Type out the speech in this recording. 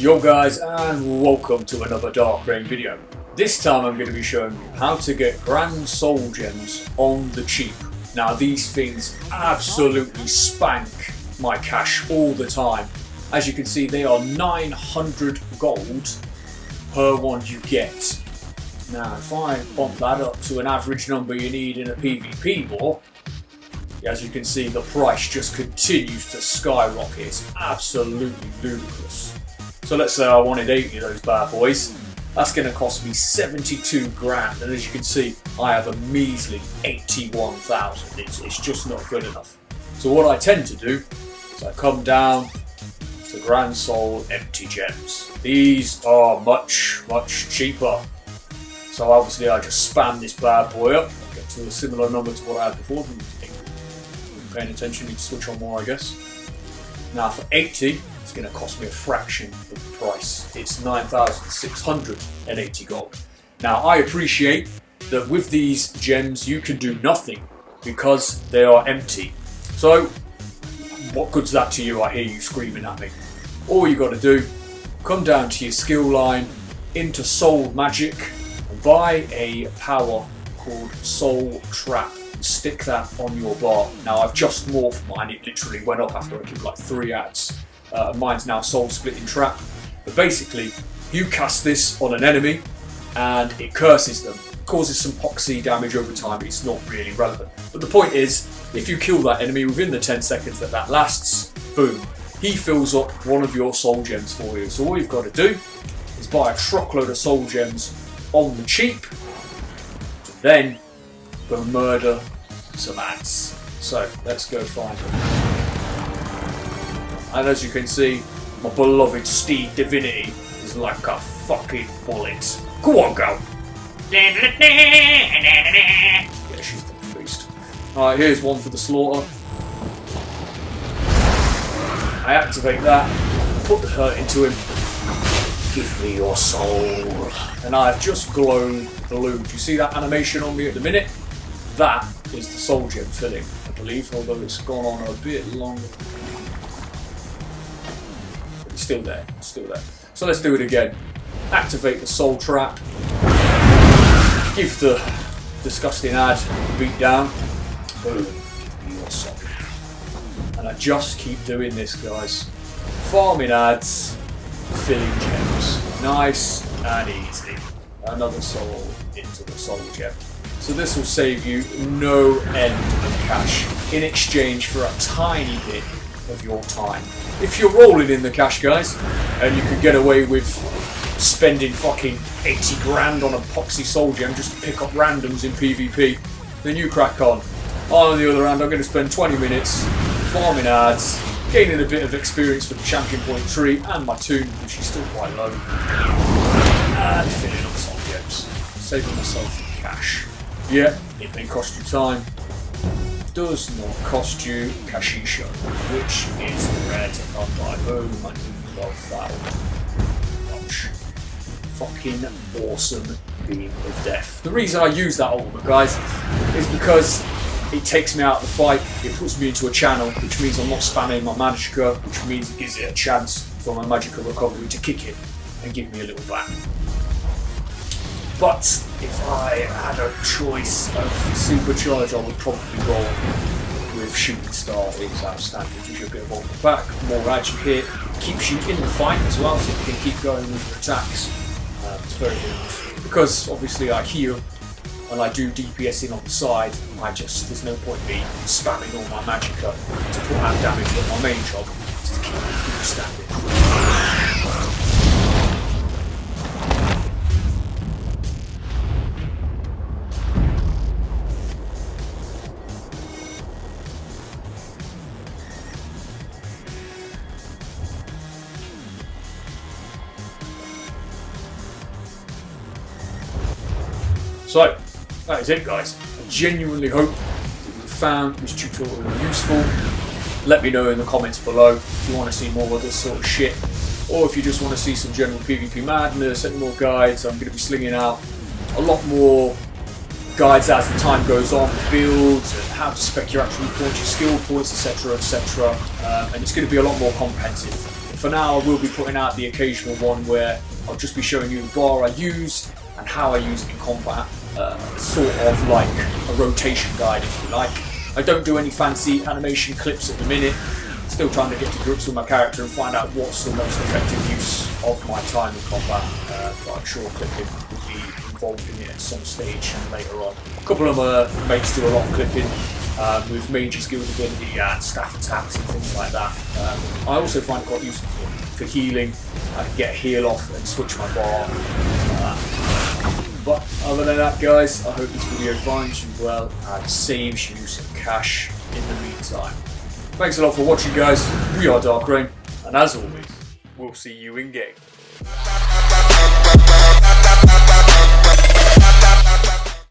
Yo guys, and welcome to another Dark Reign video. This time I'm going to be showing you how to get Grand Soul Gems on the cheap. Now these things absolutely spank my cash all the time. As you can see, they are 900 gold per one you get. Now if I bump that up to an average number you need in a PvP war, as you can see the price just continues to skyrocket. It's absolutely ludicrous. So let's say I wanted 80 of those bad boys. That's going to cost me 72 grand, and as you can see I have a measly 81,000. It's just not good enough. So what I tend to do is I come down to Grand Soul Empty Gems. These are much cheaper. So obviously I just spam this bad boy up, get to a similar number to what I had before. Paying attention, need to switch on more I guess. Now for 80, it's going to cost me a fraction of the price. It's 9,680 gold. Now I appreciate that with these gems you can do nothing because they are empty. So what good's that to you? I hear you screaming at me. All you got to do, come down to your skill line, into Soul Magic, and buy a power called Soul Trap. Stick that on your bar. Now I've just morphed mine, it literally went up after I killed like 3 ads. Mine's now Soul Splitting Trap. But basically, you cast this on an enemy and it curses them. Causes some poxy damage over time, but it's not really relevant. But the point is, if you kill that enemy within the 10 seconds that lasts, boom, he fills up one of your soul gems for you. So all you've got to do is buy a truckload of soul gems on the cheap, then go murder some ads. So let's go find them. And as you can see, my beloved Steed Divinity is like a fucking bullet. Go on, go! Yeah, she's the beast. Alright, here's one for the slaughter. I activate that, put the hurt into him. Give me your soul. And I've just glowed the loot. Do you see that animation on me at the minute? That is the soul gem filling, I believe, although it's gone on a bit longer. But it's still there, it's still there. So let's do it again. Activate the soul trap. Give the disgusting ad a beat down. Boom, give me your soul. And I just keep doing this, guys. Farming ads, filling gems. Nice and easy. Another soul into the soul gem. So this will save you no end of cash in exchange for a tiny bit of your time. If you're rolling in the cash, guys, and you could get away with spending fucking 80 grand on a poxy soul gem just to pick up randoms in PvP, then you crack on. On the other hand, I'm going to spend 20 minutes farming ads, gaining a bit of experience for the champion point tree and my toon, which is still quite low, and filling up soul gems, saving myself cash. Yeah, it may cost you time, does not cost you Kashisha, which is rare to come by. Boom, I do love that one. Much. Fucking awesome Beam of Death. The reason I use that ultimate, guys, is because it takes me out of the fight, it puts me into a channel, which means I'm not spamming my Magicka, which means it gives it a chance for my Magicka recovery to kick in and give me a little back. But if I had a choice of supercharge, I would probably roll with Shooting Star. It's outstanding, gives you a bit of ultimate back, more ads you hit, keeps you in the fight as well, so you can keep going with your attacks. It's very good. Because obviously I heal and I do DPSing on the side, there's no point me spamming all my Magicka to put out damage, but my main job is to keep you standing. So, that is it, guys. I genuinely hope that you found this tutorial useful. Let me know in the comments below if you want to see more of this sort of shit, or if you just want to see some general PvP madness and more guides. I'm going to be slinging out a lot more guides as the time goes on, builds and how to spec your actual points, your skill points, etc, etc. And it's going to be a lot more comprehensive for now I will be putting out the occasional one where I'll just be showing you the bar I use and how I use it in combat, sort of like a rotation guide if you like. I don't do any fancy animation clips at the minute, still trying to get to grips with my character and find out what's the most effective use of my time in combat, but I'm sure clipping will be involved in it at some stage later on. A couple of my mates do a lot of clipping with major skills ability and staff attacks and things like that. I also find it quite useful for healing. I can get a heal off and switch my bar and things like that. But other than that, guys, I hope this video finds you well and saves you some cash in the meantime. Thanks a lot for watching, guys. We are Dark Rain, and as always, we'll see you in game.